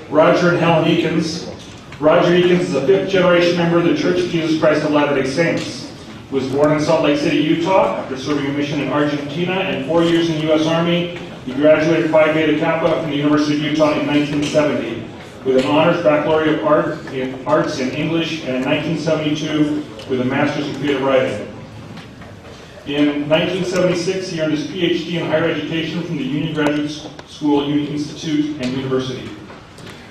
Roger and Helen Eakins. Roger Eakins is a fifth-generation member of the Church of Jesus Christ of Latter-day Saints. He was born in Salt Lake City, Utah, after serving a mission in Argentina and 4 years in the U.S. Army. He graduated Phi Beta Kappa from the University of Utah in 1970 with an honors baccalaureate of arts in English, and in 1972 with a master's in creative writing. In 1976, he earned his PhD in higher education from the Union Graduate School, Union Institute, and University.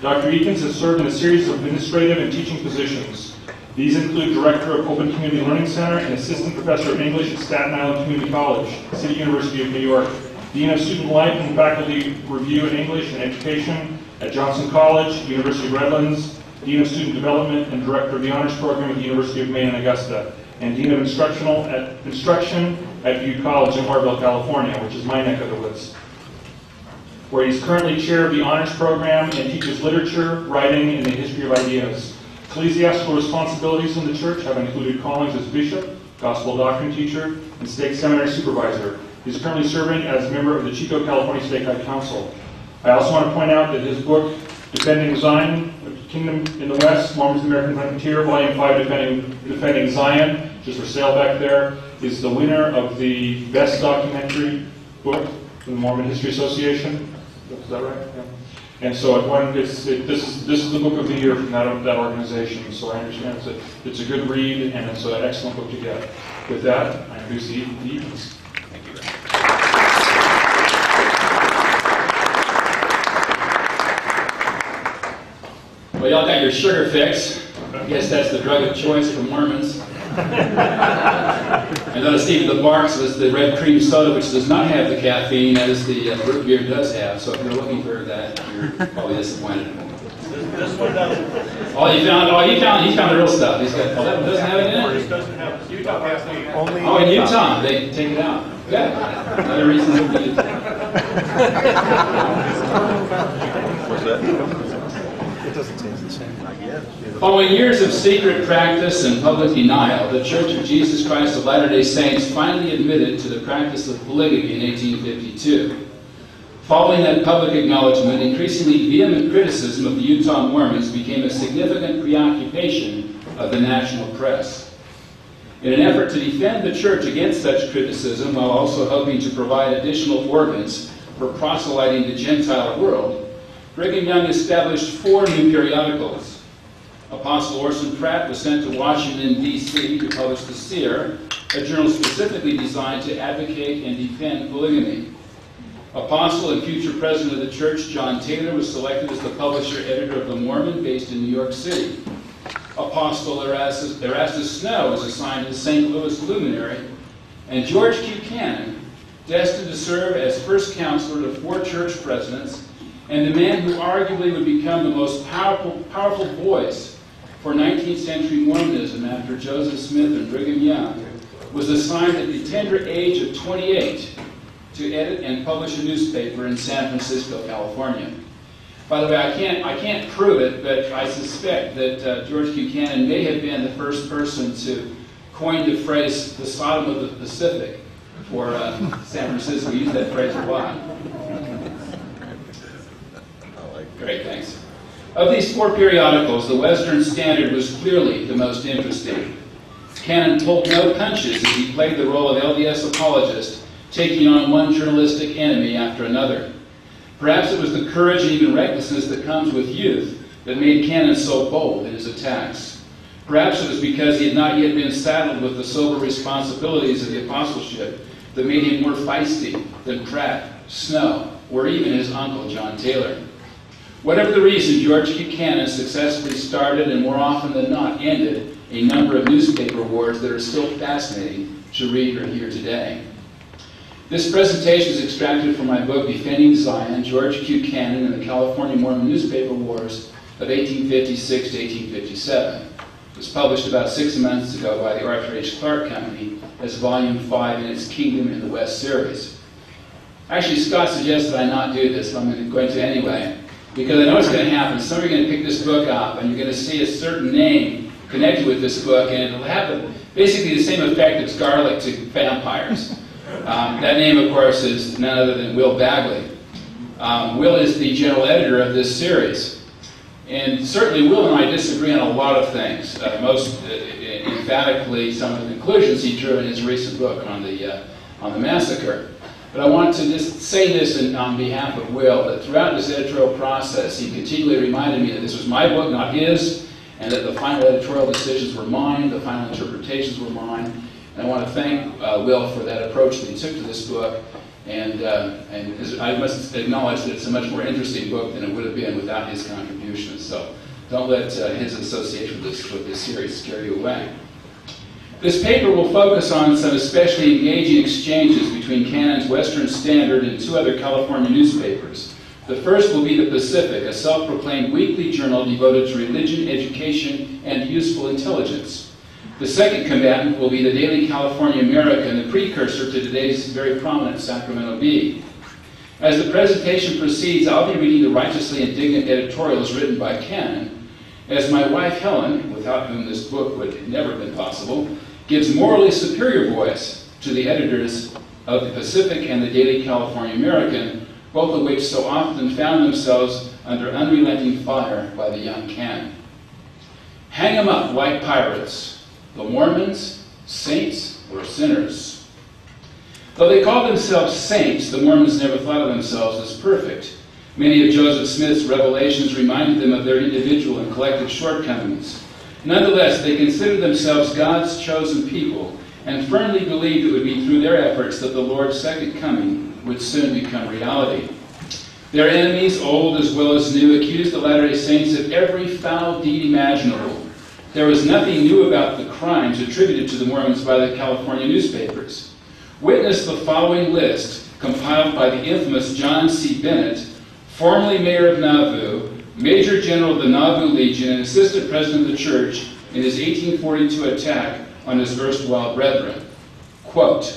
Dr. Eakins has served in a series of administrative and teaching positions. These include Director of Open Community Learning Center and Assistant Professor of English at Staten Island Community College, City University of New York, Dean of Student Life and Faculty Review in English and Education at Johnson College, University of Redlands, Dean of Student Development and Director of the Honors Program at the University of Maine in Augusta, and Dean of Instruction at Butte College in Orville, California, which is my neck of the woods, where he's currently chair of the Honors Program and teaches literature, writing, and the history of ideas. Ecclesiastical responsibilities in the church have included callings as bishop, gospel doctrine teacher, and stake seminary supervisor. He's currently serving as a member of the Chico, California Stake High Council. I also want to point out that his book, Defending Zion, Kingdom in the West, Mormons and American Frontier, Volume 5, Defending Zion, just for sale back there, is the winner of the best documentary book from the Mormon History Association. Is that right? Yeah. And so this is the book of the year from that organization. So I understand it's a good read, and it's an excellent book to get. With that, I introduce the Eakins. Thank you. Well, y'all got your sugar fix. I guess that's the drug of choice for Mormons. I noticed even the Barks was the red cream soda, which does not have the caffeine as the root beer does have. So if you're looking for that, you're probably disappointed. This one doesn't. He found the real stuff. He's got, that doesn't have it in it? It doesn't have Utah caffeine. Only in Utah, they take it out. Yeah, another reason to be Utah. What's that? It doesn't taste the same. Not yet. Following years of secret practice and public denial, the Church of Jesus Christ of Latter-day Saints finally admitted to the practice of polygamy in 1852. Following that public acknowledgement, increasingly vehement criticism of the Utah Mormons became a significant preoccupation of the national press. In an effort to defend the Church against such criticism, while also hoping to provide additional organs for proselyting the Gentile world, Brigham Young established 4 new periodicals. Apostle Orson Pratt was sent to Washington, D.C. to publish The Seer, a journal specifically designed to advocate and defend polygamy. Apostle and future president of the church, John Taylor, was selected as the publisher-editor of The Mormon, based in New York City. Apostle Erastus Snow was assigned to the St. Louis Luminary, and George Q. Cannon, destined to serve as first counselor to 4 church presidents, and the man who arguably would become the most powerful voice for 19th century Mormonism after Joseph Smith and Brigham Young, was assigned at the tender age of 28 to edit and publish a newspaper in San Francisco, California. By the way, I can't prove it, but I suspect that George Q. Cannon may have been the first person to coin the phrase the Sodom of the Pacific for San Francisco. We use that phrase a lot. Great, thanks. Of these 4 periodicals, the Western Standard was clearly the most interesting. Cannon pulled no punches as he played the role of LDS apologist, taking on one journalistic enemy after another. Perhaps it was the courage and even recklessness that comes with youth that made Cannon so bold in his attacks. Perhaps it was because he had not yet been saddled with the sober responsibilities of the apostleship that made him more feisty than Pratt, Snow, or even his uncle, John Taylor. Whatever the reason, George Q. Cannon successfully started and more often than not ended a number of newspaper wars that are still fascinating to read or hear today. This presentation is extracted from my book, Defending Zion, George Q. Cannon and the California Mormon Newspaper Wars of 1856 to 1857. It was published about 6 months ago by the Arthur H. Clarke Company as Volume 5 in its Kingdom in the West series. Actually, Scott suggested I not do this, but I'm going to anyway, because I know what's going to happen. Some are going to pick this book up, and you're going to see a certain name connected with this book, and it'll have basically the same effect as garlic to vampires. That name, of course, is none other than Will Bagley. Will is the general editor of this series. And certainly Will and I disagree on a lot of things. Most emphatically, some of the conclusions he drew in his recent book on the massacre. But I want to just say this on behalf of Will, that throughout this editorial process, he continually reminded me that this was my book, not his, and that the final editorial decisions were mine, the final interpretations were mine. And I want to thank Will for that approach that he took to this book. And I must acknowledge that it's a much more interesting book than it would have been without his contributions. So don't let his association with this series scare you away. This paper will focus on some especially engaging exchanges between Canon's Western Standard and two other California newspapers. The first will be The Pacific, a self-proclaimed weekly journal devoted to religion, education, and useful intelligence. The second combatant will be the daily California American, the precursor to today's very prominent Sacramento Bee. As the presentation proceeds, I'll be reading the righteously indignant editorials written by Canon, as my wife Helen, without whom this book would never have been possible, gives morally superior voice to the editors of the Pacific and the daily California American, both of which so often found themselves under unrelenting fire by the young Canon. Hang 'em up like pirates, the Mormons, saints or sinners. Though they called themselves saints, the Mormons never thought of themselves as perfect. Many of Joseph Smith's revelations reminded them of their individual and collective shortcomings. Nonetheless, they considered themselves God's chosen people and firmly believed it would be through their efforts that the Lord's second coming would soon become reality. Their enemies, old as well as new, accused the Latter-day Saints of every foul deed imaginable. There was nothing new about the crimes attributed to the Mormons by the California newspapers. Witness the following list, compiled by the infamous John C. Bennett, formerly mayor of Nauvoo, Major General of the Nauvoo Legion, and Assistant President of the Church in his 1842 attack on his erstwhile brethren. Quote,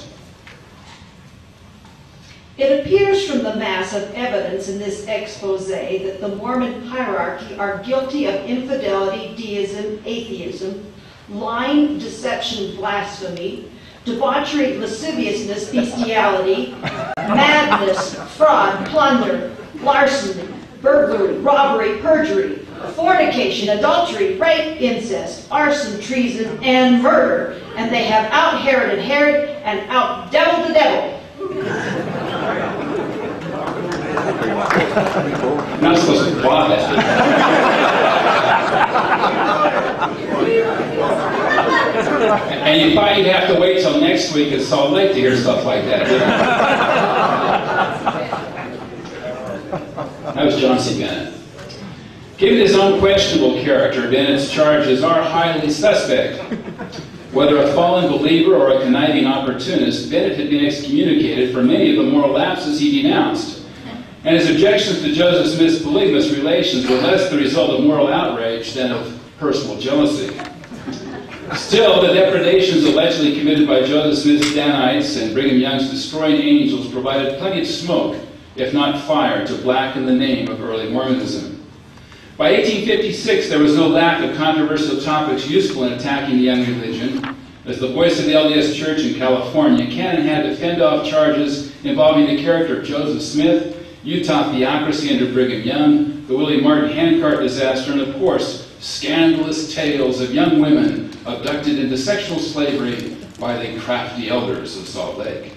"It appears from the mass of evidence in this expose that the Mormon hierarchy are guilty of infidelity, deism, atheism, lying, deception, blasphemy, debauchery, lasciviousness, bestiality, madness, fraud, plunder, larceny, burglary, robbery, perjury, fornication, adultery, rape, incest, arson, treason, and murder. And they have out-Heroded Herod and out-deviled the devil." I'm not supposed to applaud that. And you thought you'd have to wait till next week at Salt Lake to hear stuff like that, didn't you? That was John C. Bennett. Given his unquestionable character, Bennett's charges are highly suspect. Whether a fallen believer or a conniving opportunist, Bennett had been excommunicated for many of the moral lapses he denounced. And his objections to Joseph Smith's polygamous relations were less the result of moral outrage than of personal jealousy. Still, the depredations allegedly committed by Joseph Smith's Danites and Brigham Young's destroying angels provided plenty of smoke, if not fire, to blacken the name of early Mormonism. By 1856, there was no lack of controversial topics useful in attacking the young religion. As the voice of the LDS Church in California, Canon had to fend off charges involving the character of Joseph Smith, Utah theocracy under Brigham Young, the William Martin handcart disaster, and of course, scandalous tales of young women abducted into sexual slavery by the crafty elders of Salt Lake.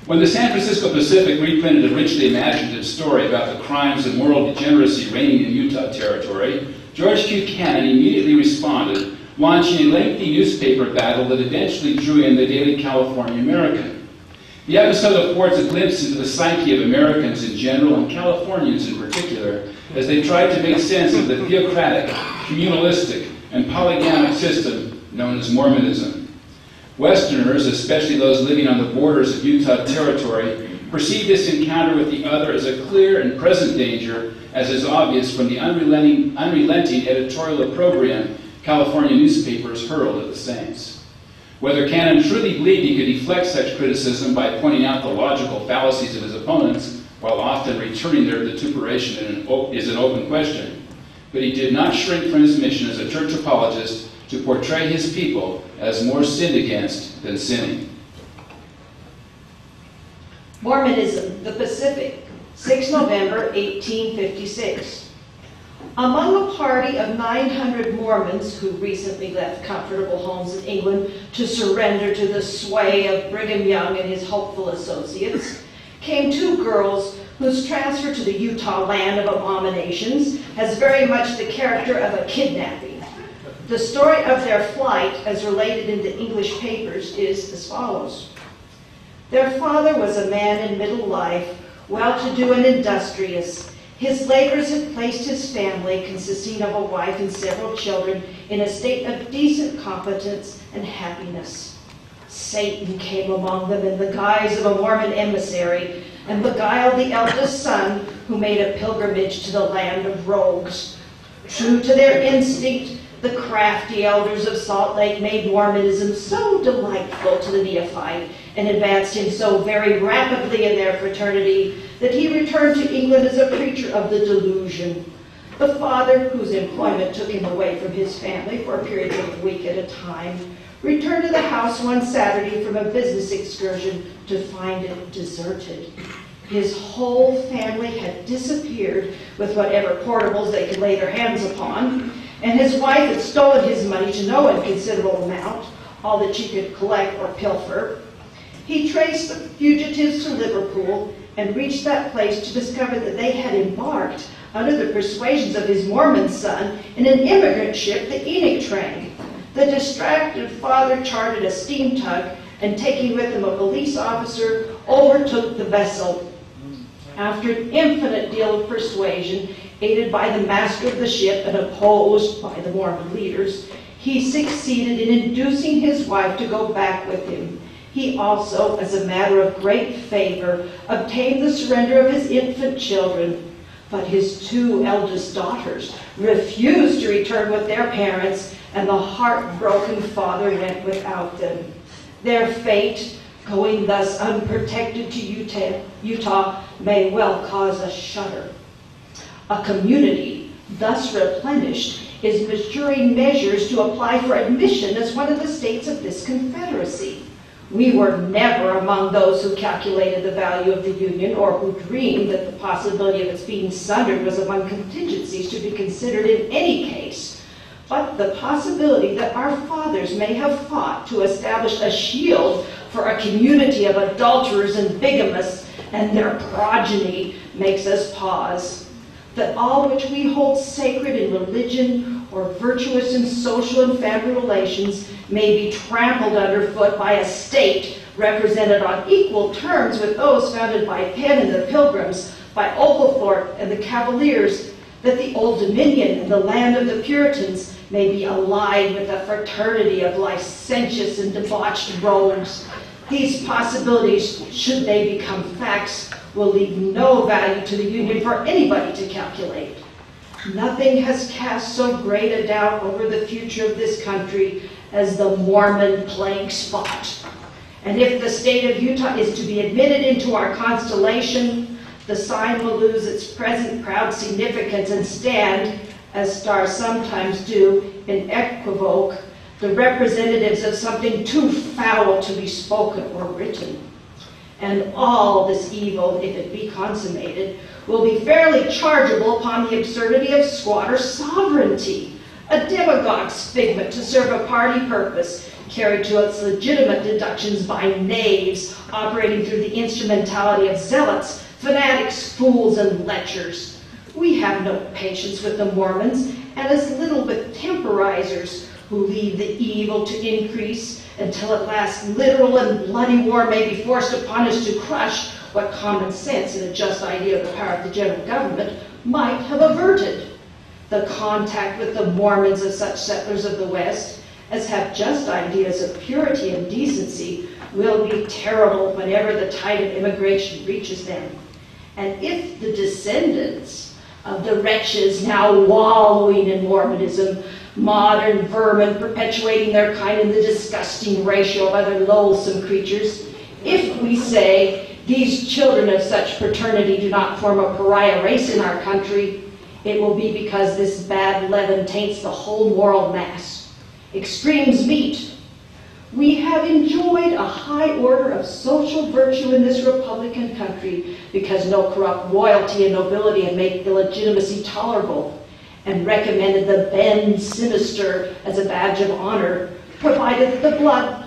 When the San Francisco Pacific reprinted a richly imaginative story about the crimes and moral degeneracy reigning in Utah Territory, George Q. Cannon immediately responded, launching a lengthy newspaper battle that eventually drew in the daily California American. The episode affords a glimpse into the psyche of Americans in general and Californians in particular, as they tried to make sense of the theocratic, communalistic, and polygamic system known as Mormonism. Westerners, especially those living on the borders of Utah Territory, perceive this encounter with the other as a clear and present danger, as is obvious from the unrelenting editorial opprobrium California newspapers hurled at the Saints. Whether Cannon truly believed he could deflect such criticism by pointing out the logical fallacies of his opponents, while often returning their vituperation is an open question. But he did not shrink from his mission as a church apologist to portray his people as more sinned against than sinning. Mormonism, the Pacific, 6 November 1856. Among a party of 900 Mormons who recently left comfortable homes in England to surrender to the sway of Brigham Young and his hopeful associates, came 2 girls whose transfer to the Utah land of abominations has very much the character of a kidnapping. The story of their flight, as related in the English papers, is as follows. Their father was a man in middle life, well-to-do and industrious. His labors had placed his family, consisting of a wife and several children, in a state of decent competence and happiness. Satan came among them in the guise of a Mormon emissary and beguiled the eldest son, who made a pilgrimage to the land of rogues. True to their instinct, the crafty elders of Salt Lake made Mormonism so delightful to the neophyte and advanced him so very rapidly in their fraternity that he returned to England as a preacher of the delusion. The father, whose employment took him away from his family for a period of a week at a time, returned to the house one Saturday from a business excursion to find it deserted. His whole family had disappeared with whatever portables they could lay their hands upon, and his wife had stolen his money to no inconsiderable amount, all that she could collect or pilfer. He traced the fugitives to Liverpool and reached that place to discover that they had embarked, under the persuasions of his Mormon son, in an immigrant ship, the Enoch train. The distracted father chartered a steam tug and, taking with him a police officer, overtook the vessel. After an infinite deal of persuasion, aided by the master of the ship and opposed by the Mormon leaders, he succeeded in inducing his wife to go back with him. He also, as a matter of great favor, obtained the surrender of his infant children. But his 2 eldest daughters refused to return with their parents, and the heartbroken father went without them. Their fate, going thus unprotected to Utah, may well cause a shudder. A community, thus replenished, is maturing measures to apply for admission as one of the states of this confederacy. We were never among those who calculated the value of the Union or who dreamed that the possibility of its being sundered was among contingencies to be considered in any case. But the possibility that our fathers may have fought to establish a shield for a community of adulterers and bigamists and their progeny makes us pause. That all which we hold sacred in religion or virtuous in social and family relations may be trampled underfoot by a state represented on equal terms with those founded by Penn and the Pilgrims, by Oglethorpe and the Cavaliers, that the Old Dominion and the land of the Puritans may be allied with a fraternity of licentious and debauched rogues. These possibilities, should they become facts, will leave no value to the Union for anybody to calculate. Nothing has cast so great a doubt over the future of this country as the Mormon plague spot. And if the state of Utah is to be admitted into our constellation, the sign will lose its present proud significance and stand, as stars sometimes do, in equivoque, the representatives of something too foul to be spoken or written. And all this evil, if it be consummated, will be fairly chargeable upon the absurdity of squatter sovereignty, a demagogue's figment to serve a party purpose, carried to its legitimate deductions by knaves operating through the instrumentality of zealots, fanatics, fools, and lechers. We have no patience with the Mormons, and as little with temporizers who leave the evil to increase until at last literal and bloody war may be forced upon us to crush what common sense and a just idea of the power of the general government might have averted. The contact with the Mormons of such settlers of the West as have just ideas of purity and decency will be terrible whenever the tide of immigration reaches them. And if the descendants of the wretches now wallowing in Mormonism, modern vermin perpetuating their kind in the disgusting ratio of other loathsome creatures, if we say these children of such fraternity do not form a pariah race in our country, it will be because this bad leaven taints the whole moral mass. Extremes meet. We have enjoyed a high order of social virtue in this Republican country because no corrupt royalty and nobility have made illegitimacy tolerable, and recommended the bend sinister as a badge of honor, provided that the blood,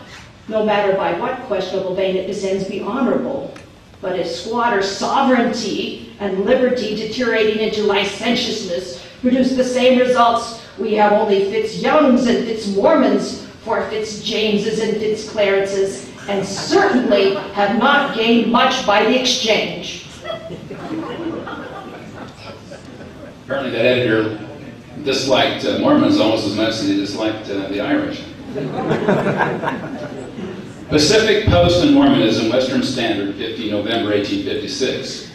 no matter by what questionable vein it descends, be honorable. But if squatter sovereignty and liberty deteriorating into licentiousness produce the same results, we have only Fitz-Youngs and Fitz-Mormons for Fitz-Jameses and Fitz-Clarences, and certainly have not gained much by the exchange. Apparently that editor disliked Mormons almost as much as he disliked the Irish. Pacific Post and Mormonism, Western Standard, 15 November 1856.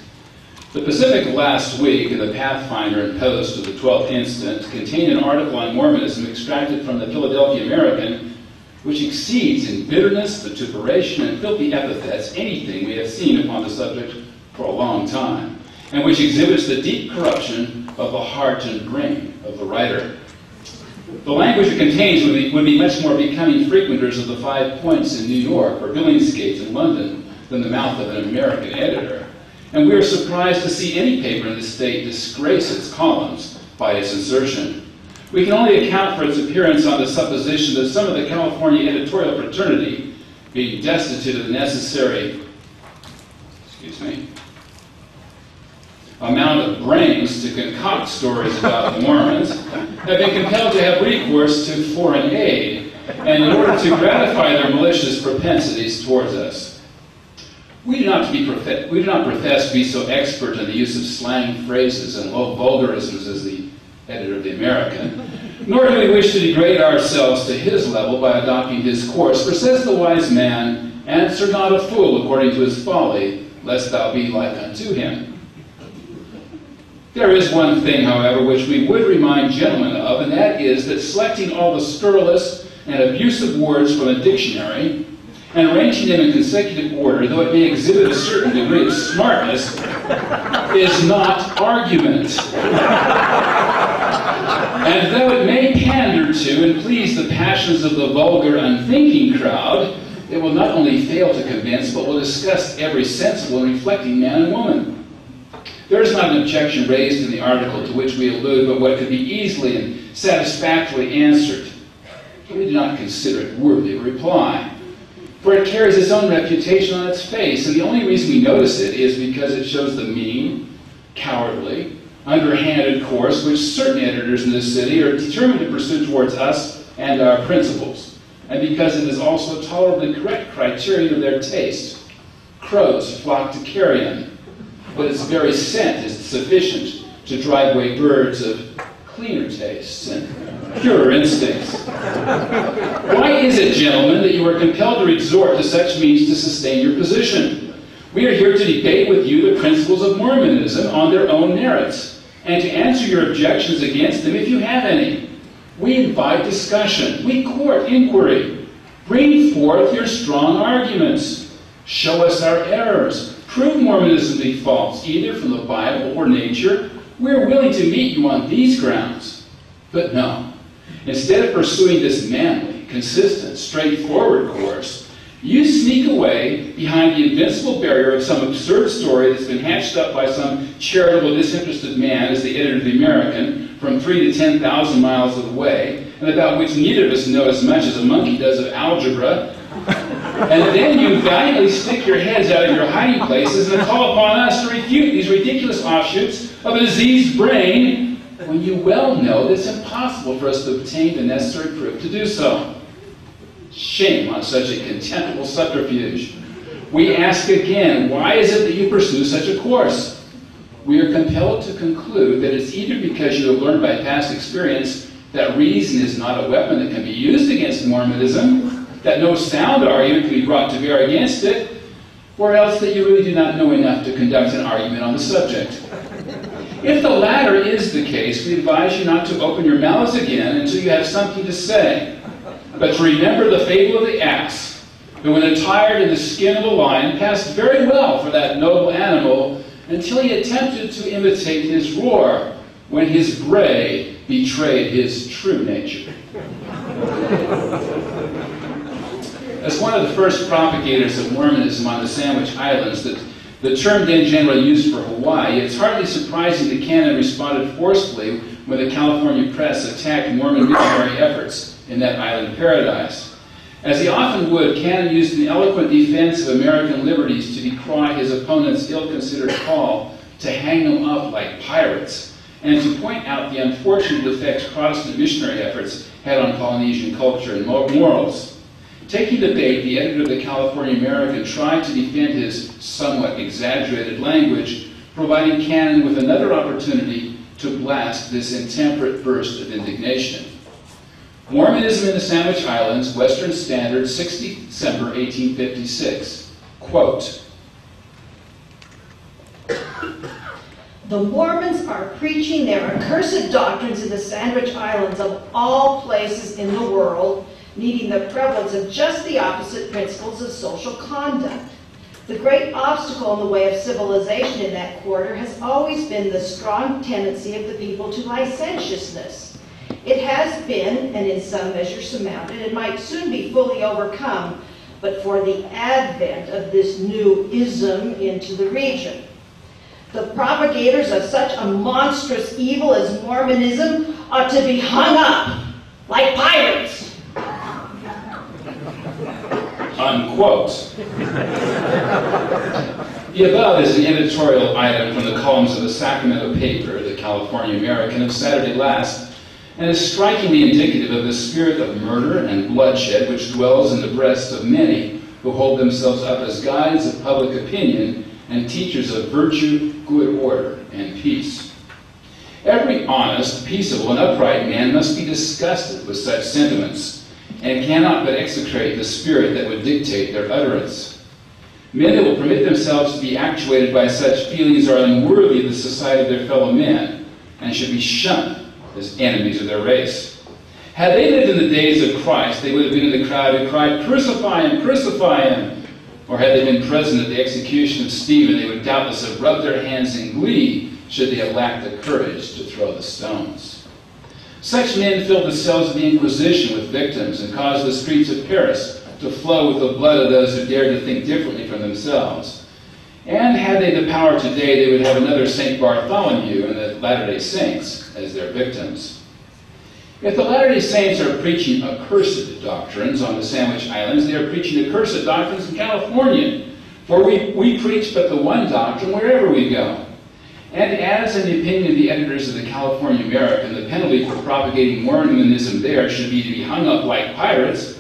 The Pacific last week, in the Pathfinder and Post of the 12th instant, contained an article on Mormonism extracted from the Philadelphia American, which exceeds in bitterness, vituperation, and filthy epithets anything we have seen upon the subject for a long time, and which exhibits the deep corruption of the heart and brain of the writer. The language it contains would be much more becoming frequenters of the 5 Points in New York or Billingsgate in London than the mouth of an American editor. And we are surprised to see any paper in the state disgrace its columns by its insertion. We can only account for its appearance on the supposition that some of the California editorial fraternity, being destitute of the necessary, amount of brains to concoct stories about the Mormons, have been compelled to have recourse to foreign aid, and in order to gratify their malicious propensities towards us. We do not profess to be so expert in the use of slang phrases and low vulgarisms as the editor of the American, nor do we wish to degrade ourselves to his level by adopting his course, for says the wise man, answer not a fool according to his folly, lest thou be like unto him. There is one thing, however, which we would remind gentlemen of, and that is that selecting all the scurrilous and abusive words from a dictionary and arranging them in consecutive order, though it may exhibit a certain degree of smartness, is not argument. And though it may pander to and please the passions of the vulgar, unthinking crowd, it will not only fail to convince, but will disgust every sensible and reflecting man and woman. There is not an objection raised in the article to which we allude, but what could be easily and satisfactorily answered. We do not consider it worthy of reply, for it carries its own reputation on its face, and the only reason we notice it is because it shows the mean, cowardly, underhanded course which certain editors in this city are determined to pursue towards us and our principles, and because it is also a tolerably correct criterion of their taste. Crows flock to carrion, but its very scent is sufficient to drive away birds of cleaner tastes and purer instincts. Why is it, gentlemen, that you are compelled to resort to such means to sustain your position? We are here to debate with you the principles of Mormonism on their own merits, and to answer your objections against them if you have any. We invite discussion. We court inquiry. Bring forth your strong arguments. Show us our errors. Prove Mormonism to be false, either from the Bible or nature. We are willing to meet you on these grounds. But no. Instead of pursuing this manly, consistent, straightforward course, you sneak away behind the invincible barrier of some absurd story that's been hatched up by some charitable, disinterested man as the editor of the American from 3,000 to 10,000 miles away, and about which neither of us know as much as a monkey does of algebra. And then you valiantly stick your heads out of your hiding places and call upon us to refute these ridiculous offshoots of a diseased brain, when you well know that it's impossible for us to obtain the necessary proof to do so. Shame on such a contemptible subterfuge. We ask again, why is it that you pursue such a course? We are compelled to conclude that it's either because you have learned by past experience that reason is not a weapon that can be used against Mormonism, that no sound argument can be brought to bear against it, or else that you really do not know enough to conduct an argument on the subject. If the latter is the case, we advise you not to open your mouths again until you have something to say, but to remember the fable of the ass, who, when attired in the skin of a lion, passed very well for that noble animal until he attempted to imitate his roar, when his bray betrayed his true nature. As one of the first propagators of Mormonism on the Sandwich Islands, the term then generally used for Hawaii, it's hardly surprising that Cannon responded forcefully when the California press attacked Mormon missionary efforts in that island paradise. As he often would, Cannon used an eloquent defense of American liberties to decry his opponent's ill-considered call to hang them up like pirates, and to point out the unfortunate effects Protestant missionary efforts had on Polynesian culture and morals. Taking the bait, the editor of the California American tried to defend his somewhat exaggerated language, providing Cannon with another opportunity to blast this intemperate burst of indignation. Mormonism in the Sandwich Islands, Western Standard, 6 December 1856. Quote, "The Mormons are preaching their accursed doctrines in the Sandwich Islands of all places in the world, needing the prevalence of just the opposite principles of social conduct. The great obstacle in the way of civilization in that quarter has always been the strong tendency of the people to licentiousness. It has been, and in some measure surmounted, and might soon be fully overcome, but for the advent of this new ism into the region. The propagators of such a monstrous evil as Mormonism ought to be hung up like pirates." Unquote. The above is an editorial item from the columns of the Sacramento paper, the California American, of Saturday last, and is strikingly indicative of the spirit of murder and bloodshed which dwells in the breasts of many who hold themselves up as guides of public opinion and teachers of virtue, good order, and peace. Every honest, peaceable, and upright man must be disgusted with such sentiments, and cannot but execrate the spirit that would dictate their utterance. Men that will permit themselves to be actuated by such feelings are unworthy of the society of their fellow men, and should be shunned as enemies of their race. Had they lived in the days of Christ, they would have been in the crowd who cried, "Crucify him, crucify him!" Or had they been present at the execution of Stephen, they would doubtless have rubbed their hands in glee should they have lacked the courage to throw the stones. Such men filled the cells of the Inquisition with victims and caused the streets of Paris to flow with the blood of those who dared to think differently from themselves. And had they the power today, they would have another St. Bartholomew and the Latter-day Saints as their victims. If the Latter-day Saints are preaching accursed doctrines on the Sandwich Islands, they are preaching accursed doctrines in California. For we preach but the one doctrine wherever we go. And as, in the opinion of the editors of the California American, the penalty for propagating Mormonism there should be to be hung up like pirates,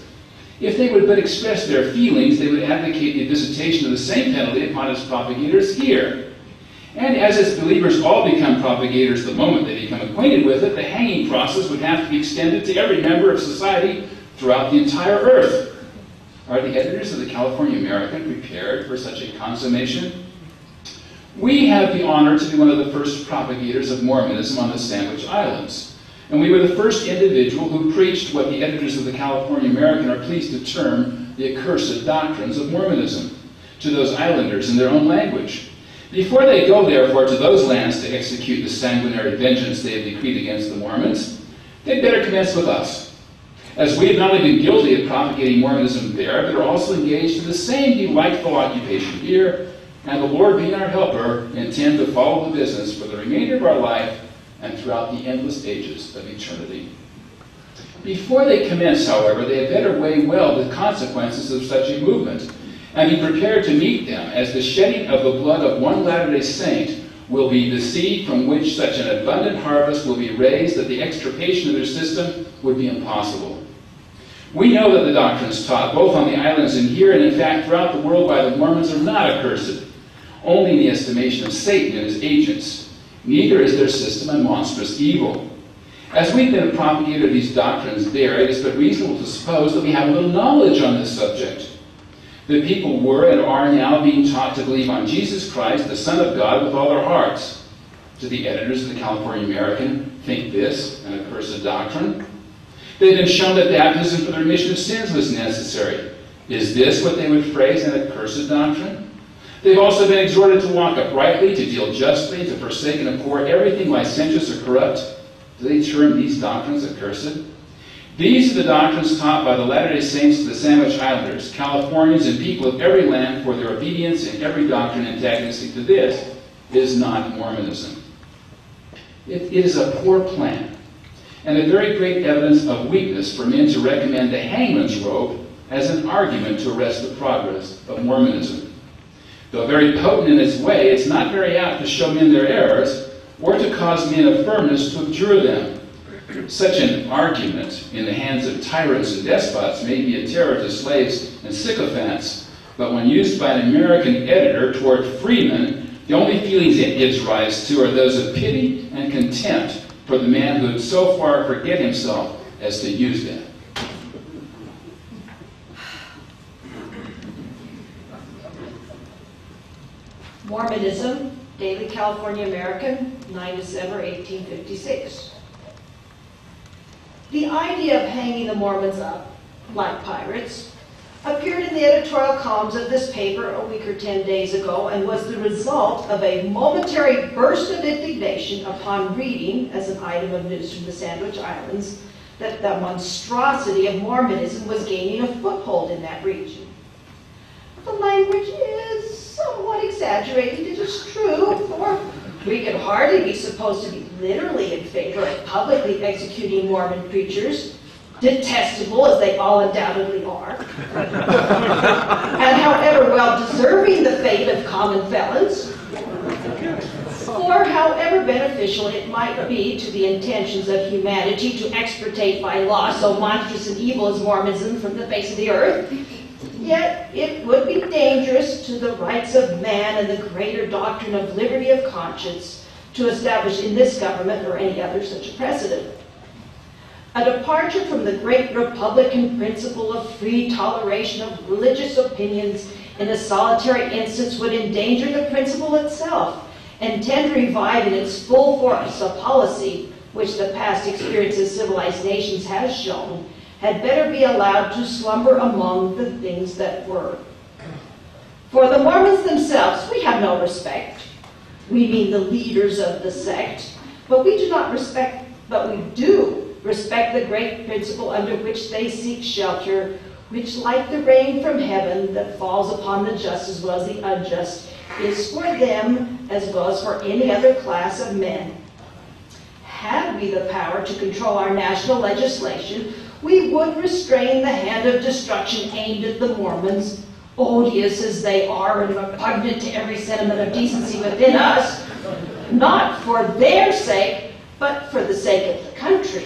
if they would but express their feelings, they would advocate the visitation of the same penalty upon its propagators here. And as its believers all become propagators the moment they become acquainted with it, the hanging process would have to be extended to every member of society throughout the entire earth. Are the editors of the California American prepared for such a consummation? We have the honor to be one of the first propagators of Mormonism on the Sandwich Islands. And we were the first individual who preached what the editors of the California American are pleased to term the accursed doctrines of Mormonism to those islanders in their own language. Before they go, therefore, to those lands to execute the sanguinary vengeance they have decreed against the Mormons, they'd better commence with us, as we have not only been guilty of propagating Mormonism there, but are also engaged in the same delightful occupation here, and the Lord being our helper, intend to follow the business for the remainder of our life and throughout the endless ages of eternity. Before they commence, however, they had better weigh well the consequences of such a movement, and be prepared to meet them, as the shedding of the blood of one Latter-day Saint will be the seed from which such an abundant harvest will be raised that the extirpation of their system would be impossible. We know that the doctrines taught, both on the islands and here, and in fact throughout the world by the Mormons, are not accursed, only in the estimation of Satan and his agents. Neither is their system a monstrous evil. As we've been a propagator of these doctrines there, it is but reasonable to suppose that we have little knowledge on this subject. The people were and are now being taught to believe on Jesus Christ, the Son of God, with all their hearts. Do the editors of the California American think this an accursed doctrine? They've been shown that baptism for the remission of sins was necessary. Is this what they would phrase an accursed doctrine? They've also been exhorted to walk uprightly, to deal justly, to forsake and abhor everything licentious or corrupt. Do they term these doctrines accursed? These are the doctrines taught by the Latter-day Saints to the Sandwich Islanders, Californians, and people of every land, for their obedience in every doctrine antagonistic to this is not Mormonism. It is a poor plan, and a very great evidence of weakness for men to recommend the hangman's rope as an argument to arrest the progress of Mormonism. Though very potent in its way, it's not very apt to show men their errors or to cause men of firmness to abjure them. Such an argument in the hands of tyrants and despots may be a terror to slaves and sycophants, but when used by an American editor toward freemen, the only feelings it gives rise to are those of pity and contempt for the man who would so far forget himself as to use them. Mormonism, Daily California American, 9 December 1856. The idea of hanging the Mormons up, like pirates, appeared in the editorial columns of this paper a week or 10 days ago and was the result of a momentary burst of indignation upon reading, as an item of news from the Sandwich Islands, that the monstrosity of Mormonism was gaining a foothold in that region. The language is somewhat exaggerated, it is true, for we could hardly be supposed to be literally in favor of publicly executing Mormon preachers, detestable as they all undoubtedly are, and however well deserving the fate of common felons, or however beneficial it might be to the intentions of humanity to extirpate by law so monstrous and evil as Mormonism from the face of the earth. Yet it would be dangerous to the rights of man and the greater doctrine of liberty of conscience to establish in this government or any other such a precedent. A departure from the great Republican principle of free toleration of religious opinions in a solitary instance would endanger the principle itself and tend to revive in its full force a policy which the past experience of civilized nations has shown had better be allowed to slumber among the things that were. For the Mormons themselves, we have no respect. We mean the leaders of the sect, but we do respect the great principle under which they seek shelter, which, like the rain from heaven that falls upon the just as well as the unjust, is for them as well as for any other class of men. Had we the power to control our national legislation, we would restrain the hand of destruction aimed at the Mormons, odious as they are and repugnant to every sentiment of decency within us, not for their sake, but for the sake of the country.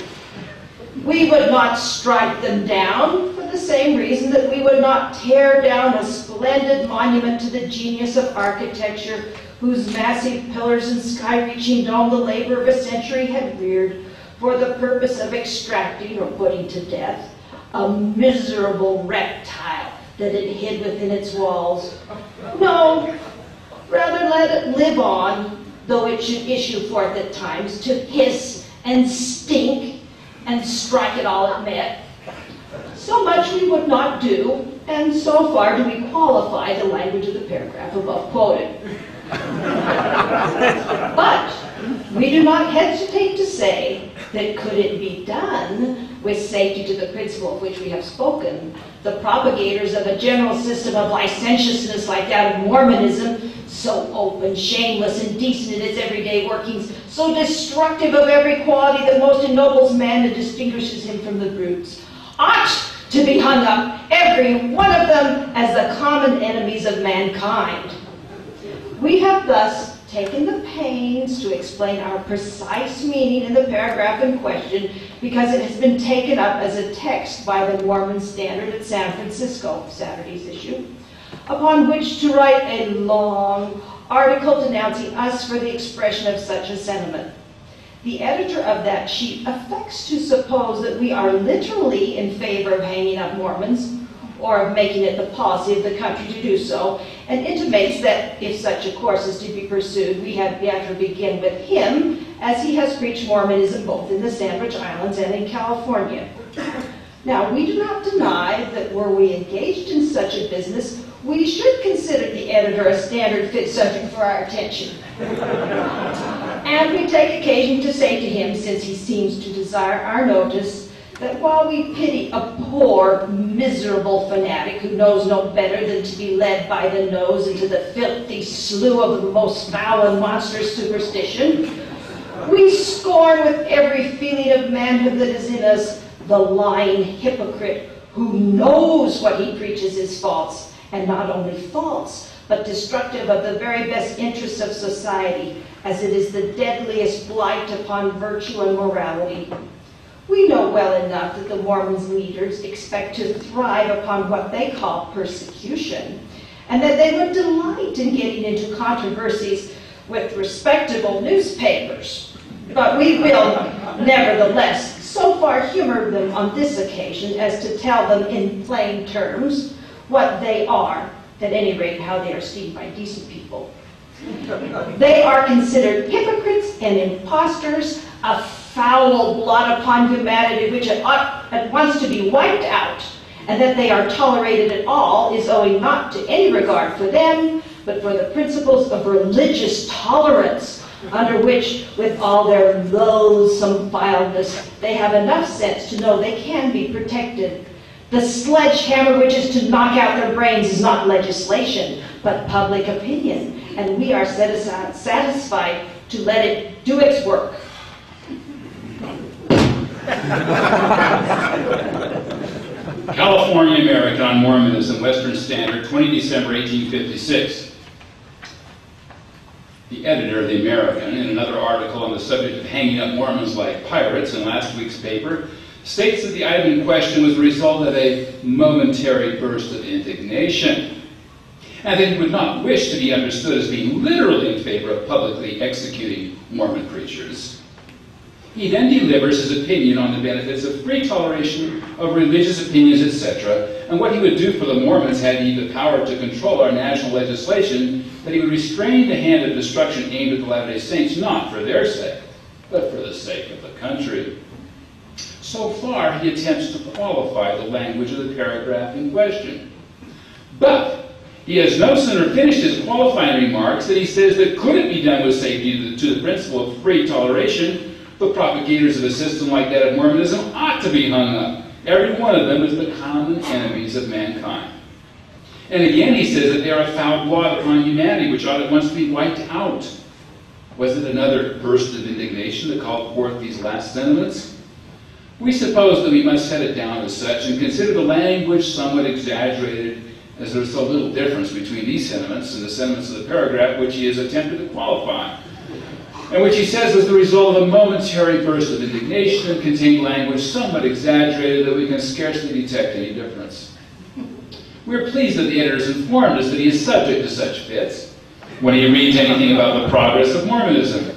We would not strike them down for the same reason that we would not tear down a splendid monument to the genius of architecture whose massive pillars and sky-reaching dome the labor of a century had reared for the purpose of extracting or putting to death a miserable reptile that it hid within its walls. No, rather let it live on, though it should issue forth at times to hiss and stink and strike at all it met. So much we would not do, and so far do we qualify the language of the paragraph above quoted. But we do not hesitate to say that could it be done with safety to the principle of which we have spoken, the propagators of a general system of licentiousness like that of Mormonism, so open, shameless, and decent in its everyday workings, so destructive of every quality that most ennobles man and distinguishes him from the brutes, ought to be hung up, every one of them, as the common enemies of mankind. We have thus taken the pains to explain our precise meaning in the paragraph in question because it has been taken up as a text by the Mormon Standard at San Francisco, Saturday's issue, upon which to write a long article denouncing us for the expression of such a sentiment. The editor of that sheet affects to suppose that we are literally in favor of hanging up Mormons, or of making it the policy of the country to do so, and intimates that if such a course is to be pursued, we have yet to begin with him, as he has preached Mormonism both in the Sandwich Islands and in California. Now, we do not deny that were we engaged in such a business, we should consider the editor a standard fit subject for our attention. And we take occasion to say to him, since he seems to desire our notice, that while we pity a poor, miserable fanatic who knows no better than to be led by the nose into the filthy slough of the most foul and monstrous superstition, we scorn with every feeling of manhood that is in us the lying hypocrite who knows what he preaches is false, and not only false, but destructive of the very best interests of society, as it is the deadliest blight upon virtue and morality. We know well enough that the Mormons' leaders expect to thrive upon what they call persecution, and that they would delight in getting into controversies with respectable newspapers. But we will, nevertheless, so far humor them on this occasion as to tell them in plain terms what they are, at any rate how they are esteemed by decent people. They are considered hypocrites and impostors, a foul blot upon humanity which ought at once to be wiped out, and that they are tolerated at all is owing not to any regard for them, but for the principles of religious tolerance, under which, with all their loathsome vileness, they have enough sense to know they can be protected. The sledgehammer which is to knock out their brains is not legislation, but public opinion, and we are satisfied to let it do its work. California American on Mormonism, Western Standard, 20 December 1856. The editor of the American, in another article on the subject of hanging up Mormons like pirates in last week's paper, states that the item in question was the result of a momentary burst of indignation, and that he would not wish to be understood as being literally in favor of publicly executing Mormon preachers. He then delivers his opinion on the benefits of free toleration of religious opinions, etc., and what he would do for the Mormons had he the power to control our national legislation, that he would restrain the hand of destruction aimed at the Latter-day Saints, not for their sake, but for the sake of the country. So far, he attempts to qualify the language of the paragraph in question. But he has no sooner finished his qualifying remarks than he says that could it be done with safety to the principle of free toleration, the propagators of a system like that of Mormonism ought to be hung up, every one of them as the common enemies of mankind. And again he says that they are a foul blot upon humanity, which ought at once to be wiped out. Was it another burst of indignation that called forth these last sentiments? We suppose that we must set it down as such and consider the language somewhat exaggerated, as there is so little difference between these sentiments and the sentiments of the paragraph which he has attempted to qualify, and which he says was the result of a momentary burst of indignation and contained language somewhat exaggerated that we can scarcely detect any difference. We are pleased that the editor has informed us that he is subject to such fits when he reads anything about the progress of Mormonism,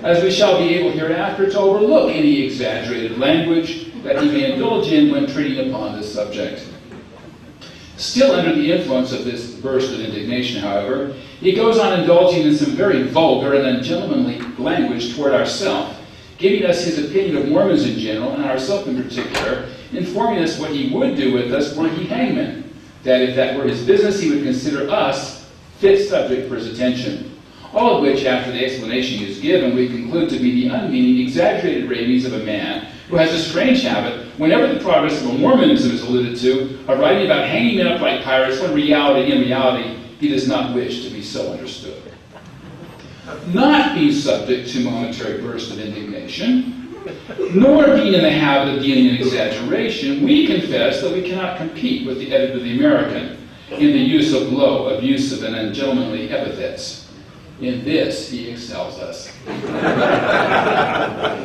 as we shall be able hereafter to overlook any exaggerated language that he may indulge in when treating upon this subject. Still under the influence of this burst of indignation, however, he goes on indulging in some very vulgar and ungentlemanly language toward ourselves, giving us his opinion of Mormons in general, and ourselves in particular, informing us what he would do with us were he hangman, that if that were his business, he would consider us fit subject for his attention. All of which, after the explanation he has given, we conclude to be the unmeaning, exaggerated ravings of a man who has a strange habit, whenever the progress of Mormonism is alluded to, of writing about hanging men up like pirates, when in reality, he does not wish to be so understood. Not being subject to momentary bursts of indignation, nor being in the habit of dealing in exaggeration, we confess that we cannot compete with the editor of the American in the use of low, abusive, and ungentlemanly epithets. In this, he excels us.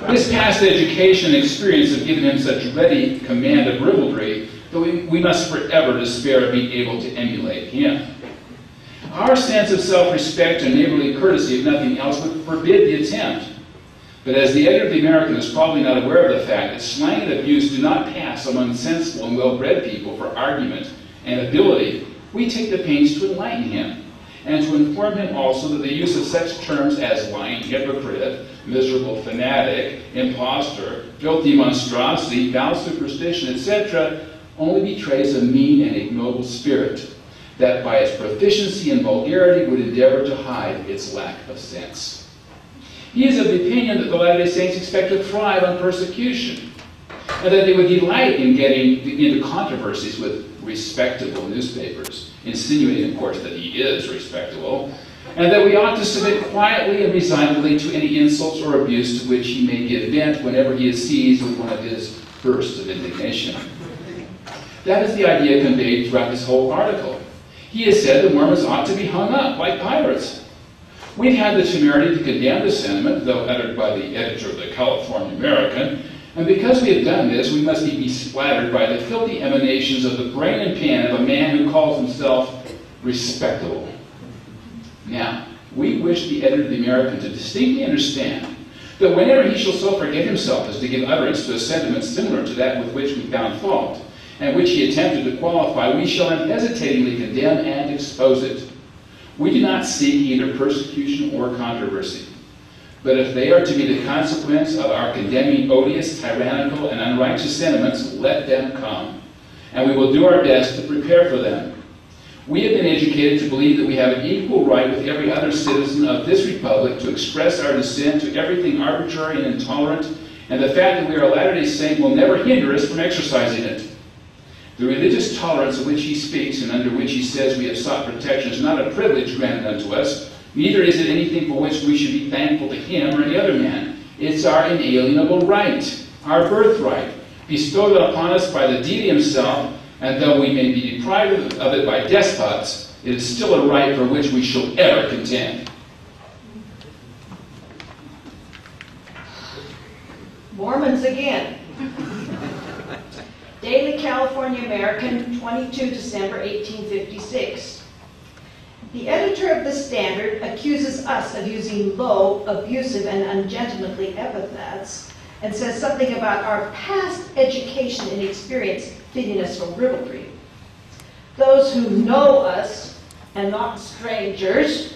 His past education and experience have given him such ready command of ribaldry that we must forever despair of being able to emulate him. Our sense of self-respect and neighborly courtesy, if nothing else, would forbid the attempt. But as the editor of the American is probably not aware of the fact that slang and abuse do not pass among sensible and well-bred people for argument and ability, we take the pains to enlighten him, and to inform him also that the use of such terms as lying hypocrite, miserable fanatic, impostor, filthy monstrosity, foul superstition, etc., only betrays a mean and ignoble spirit that by its proficiency in vulgarity would endeavor to hide its lack of sense. He is of the opinion that the Latter-day Saints expect to thrive on persecution. and that they would delight in getting into controversies with respectable newspapers, insinuating, of course, that he is respectable, and that we ought to submit quietly and resignedly to any insults or abuse to which he may give vent whenever he is seized with one of his bursts of indignation. That is the idea conveyed throughout this whole article. He has said the Mormons ought to be hung up like pirates. We've had the temerity to condemn the sentiment, though uttered by the editor of the California American, and because we have done this, we must be besplattered by the filthy emanations of the brain and pen of a man who calls himself respectable. Now, we wish the editor of the American to distinctly understand that whenever he shall so forget himself as to give utterance to a sentiment similar to that with which we found fault, and which he attempted to qualify, we shall unhesitatingly condemn and expose it. We do not seek either persecution or controversy. But if they are to be the consequence of our condemning odious, tyrannical, and unrighteous sentiments, let them come, and we will do our best to prepare for them. We have been educated to believe that we have an equal right with every other citizen of this republic to express our dissent to everything arbitrary and intolerant, and the fact that we are a Latter-day Saint will never hinder us from exercising it. The religious tolerance of which he speaks and under which he says we have sought protection is not a privilege granted unto us, neither is it anything for which we should be thankful to him or any other man. It's our inalienable right, our birthright, bestowed upon us by the deity himself, and though we may be deprived of it by despots, it is still a right for which we shall ever contend. Mormons again. Daily California American, 22 December 1856. The editor of the Standard accuses us of using low, abusive, and ungentlemanly epithets, and says something about our past education and experience fitting us for ribaldry. Those who know us, and not strangers,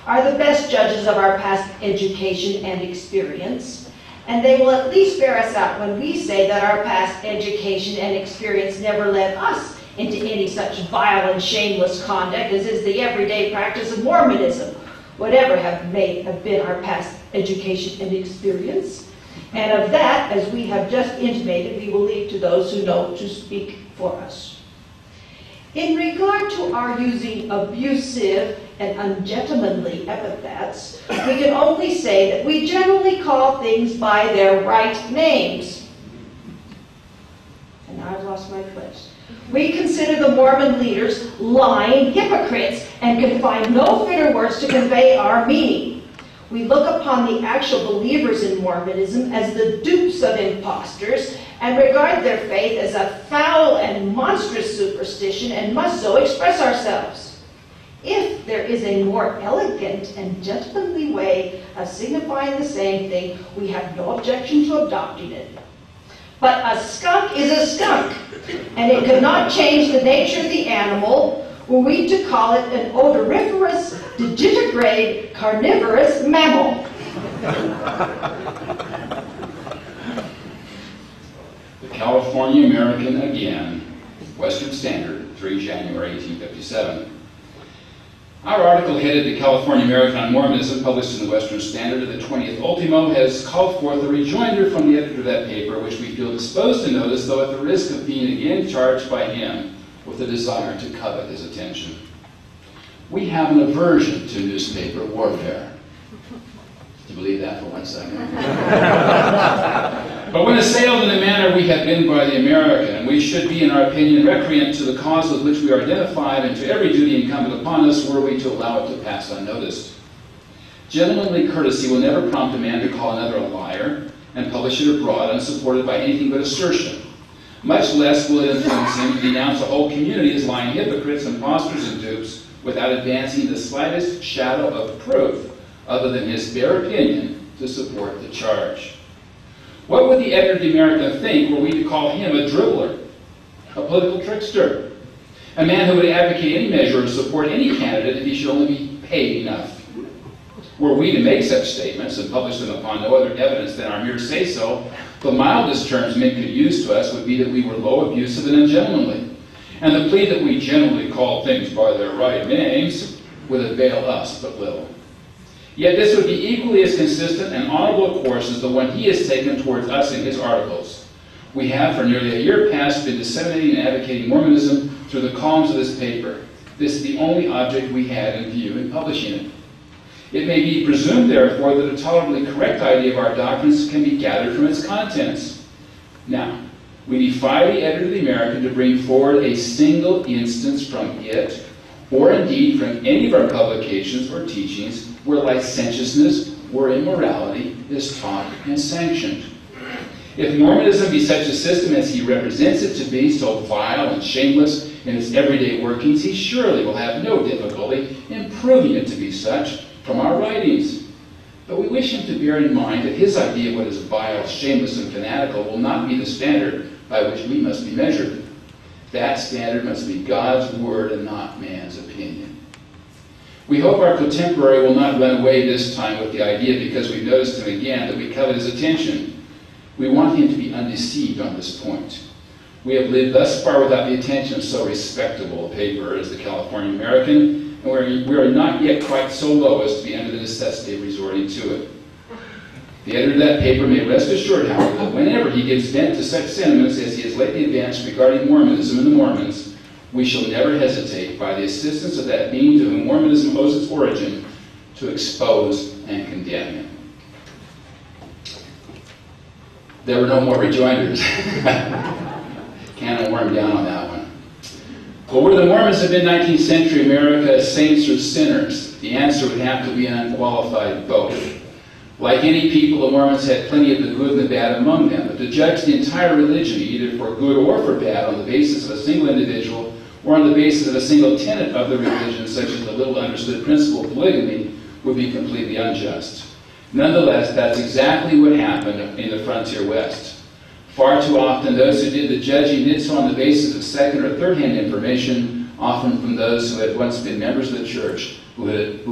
are the best judges of our past education and experience, and they will at least bear us out when we say that our past education and experience never led us into any such vile and shameless conduct as is the everyday practice of Mormonism, whatever have been our past education and experience. And of that, as we have just intimated, we will leave to those who know to speak for us. In regard to our using abusive and ungentlemanly epithets, we can only say that we generally call things by their right names. And now I've lost my place. We consider the Mormon leaders lying hypocrites and can find no fitter words to convey our meaning. We look upon the actual believers in Mormonism as the dupes of impostors and regard their faith as a foul and monstrous superstition and must so express ourselves. If there is a more elegant and gentlemanly way of signifying the same thing, we have no objection to adopting it. But a skunk is a skunk, and it could not change the nature of the animal were we to call it an odoriferous, digitigrade, carnivorous mammal. The California American again, Western Standard, 3 January 1857. Our article headed The California American on Mormonism, published in the Western Standard of the 20th Ultimo, has called forth a rejoinder from the editor of that paper, which we feel disposed to notice, though at the risk of being again charged by him with a desire to covet his attention. We have an aversion to newspaper warfare. Do you believe that for 1 second? But when assailed in the manner we have been by the American, we should be, in our opinion, recreant to the cause with which we are identified and to every duty incumbent upon us were we to allow it to pass unnoticed. Gentlemanly courtesy will never prompt a man to call another a liar and publish it abroad unsupported by anything but assertion. Much less will it influence him to denounce a whole community as lying hypocrites, impostors, and dupes without advancing the slightest shadow of proof other than his bare opinion to support the charge. What would the editor of the American think were we to call him a dribbler, a political trickster, a man who would advocate any measure or support any candidate if he should only be paid enough? Were we to make such statements and publish them upon no other evidence than our mere say-so, the mildest terms men could use to us would be that we were low, abusive, and ungentlemanly. And the plea that we generally call things by their right names would avail us but little. Yet this would be equally as consistent and honorable a course as the one he has taken towards us in his articles. We have, for nearly a year past, been disseminating and advocating Mormonism through the columns of this paper. This is the only object we had in view in publishing it. It may be presumed, therefore, that a tolerably correct idea of our doctrines can be gathered from its contents. Now, we defy the editor of the American to bring forward a single instance from it, or indeed from any of our publications or teachings, where licentiousness or immorality is taught and sanctioned. If Mormonism be such a system as he represents it to be, so vile and shameless in its everyday workings, he surely will have no difficulty in proving it to be such from our writings. But we wish him to bear in mind that his idea of what is vile, shameless, and fanatical will not be the standard by which we must be measured. That standard must be God's word and not man's opinion. We hope our contemporary will not run away this time with the idea, because we've noticed him again, that we covet his attention. We want him to be undeceived on this point. We have lived thus far without the attention of so respectable a paper as the California American, and we are not yet quite so low as to be under the necessity of resorting to it. The editor of that paper may rest assured, however, that whenever he gives vent to such sentiments as he has lately advanced regarding Mormonism and the Mormons, we shall never hesitate, by the assistance of that being to whom Mormonism owes its origin, to expose and condemn him. There were no more rejoinders. Can of worm down on that one. Well, were the Mormons of mid-19th century America saints or sinners? The answer would have to be an unqualified both. Like any people, the Mormons had plenty of the good and the bad among them, but to judge the entire religion, either for good or for bad, on the basis of a single individual or on the basis of a single tenet of the religion, such as the little understood principle of polygamy, would be completely unjust. Nonetheless, that's exactly what happened in the frontier West. Far too often, those who did the judging did so on the basis of second or third-hand information, often from those who had once been members of the church, who had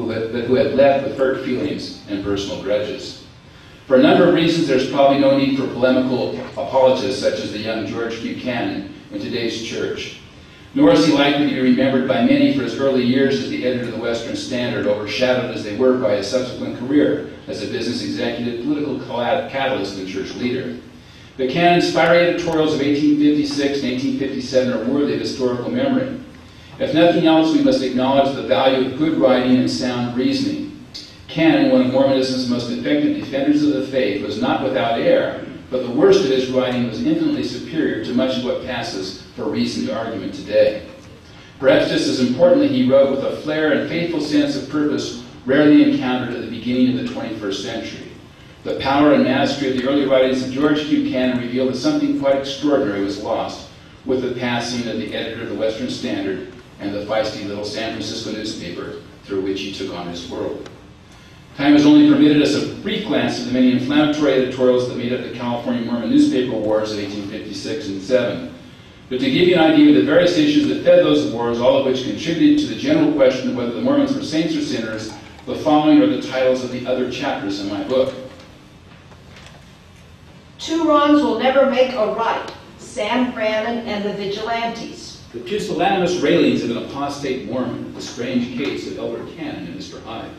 left with hurt feelings and personal grudges. For a number of reasons, there's probably no need for polemical apologists such as the young George Buchanan in today's church. Nor is he likely to be remembered by many for his early years as the editor of the Western Standard, overshadowed as they were by his subsequent career as a business executive, political catalyst, and church leader. Buchanan's fiery editorials of 1856 and 1857 are worthy of historical memory. If nothing else, we must acknowledge the value of good writing and sound reasoning. Cannon, one of Mormonism's most effective defenders of the faith, was not without error, but the worst of his writing was infinitely superior to much of what passes for reasoned argument today. Perhaps just as importantly, he wrote with a flair and faithful sense of purpose rarely encountered at the beginning of the 21st century. The power and mastery of the early writings of George Buchanan revealed that something quite extraordinary was lost with the passing of the editor of the Western Standard and the feisty little San Francisco newspaper through which he took on his world. Time has only permitted us a brief glance at the many inflammatory editorials that made up the California Mormon newspaper wars of 1856 and 7. But to give you an idea of the various issues that fed those wars, all of which contributed to the general question of whether the Mormons were saints or sinners, the following are the titles of the other chapters in my book. Two wrongs will never make a right. Sam Brannan and the Vigilantes. The pusillanimous railings of an apostate Mormon, the strange case of Elder Cannon and Mr. Hyde.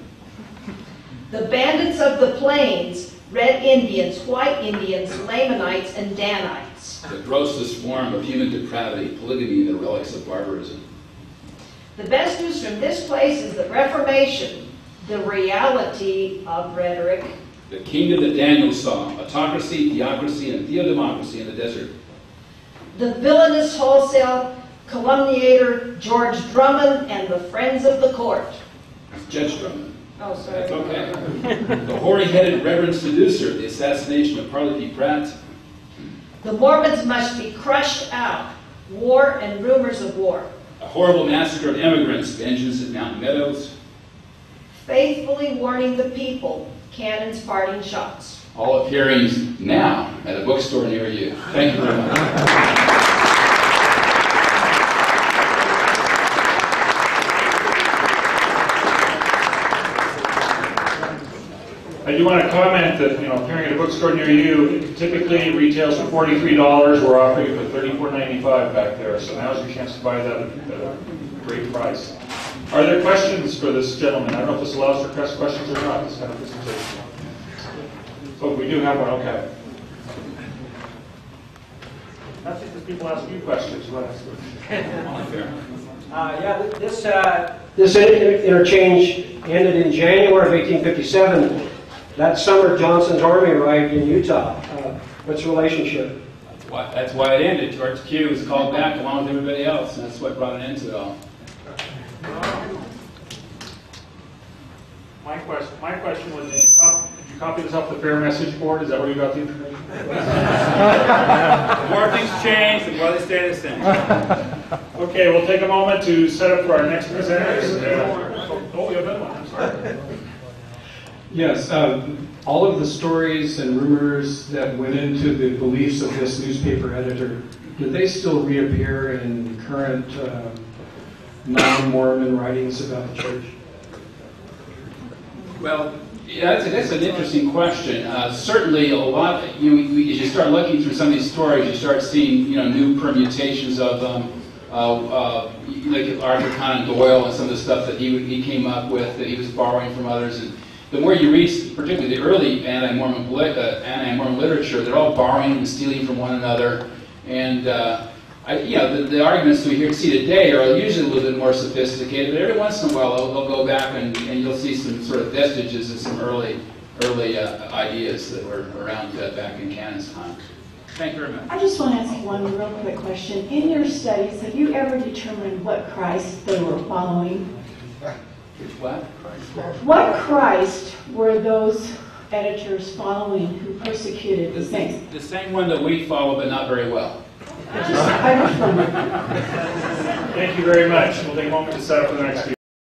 The bandits of the plains, red Indians, white Indians, Lamanites, and Danites. The grossest form of human depravity, polygamy, and the relics of barbarism. The best news from this place is the Reformation, the reality of rhetoric. The kingdom that Daniel saw, autocracy, theocracy, and theodemocracy in the desert. The villainous wholesale calumniator George Drummond and the friends of the court. Judge Drummond. Oh, sorry. That's okay. The hoary-headed Reverend Seducer, the assassination of Parley P. Pratt. The Mormons must be crushed out. War and rumors of war. A horrible massacre of immigrants, vengeance at Mountain Meadows. Faithfully warning the people, Cannon's parting shots. All appearing now at a bookstore near you. Thank you very much. I do want to comment that, appearing at a bookstore near you, it typically retails for $43. We're offering it for $34.95 back there, so now's your chance to buy that at a great price. Are there questions for this gentleman? I don't know if this allows for questions or not, this kind of presentation. Oh, we do have one, okay. people ask you questions. Let us. This interchange ended in January of 1857. That summer, Johnson's Army arrived in Utah. What's the relationship? That's why it ended. George Q was called back along with everybody else, and that's what brought an end to it all. My question was, did you copy this off the fair message board? Is that where you got the information? The more things change, the more they stay the same. Okay, we'll take a moment to set up for our next presenters. Oh, you have another one. I'm sorry. Yes, all of the stories and rumors that went into the beliefs of this newspaper editor, did they still reappear in current non-Mormon writings about the church? Well, yeah, that's an interesting question. Certainly, a lot. As you start looking through some of these stories, you start seeing new permutations of them. Like Arthur Conan Doyle and some of the stuff that he came up with that he was borrowing from others. And the more you read, particularly the early anti-Mormon literature, they're all borrowing and stealing from one another. And the arguments we see today are usually a little bit more sophisticated, but every once in a while they'll go back and you'll see some sort of vestiges of some early ideas that were around back in Canon's time. Thank you very much. I just want to ask one real quick question. In your studies, have you ever determined what Christ they were following? What? What Christ were those editors following who persecuted the saints? The same one that we follow, but not very well. I just wondered. Thank you very much. We'll take a moment to set up for the next speaker.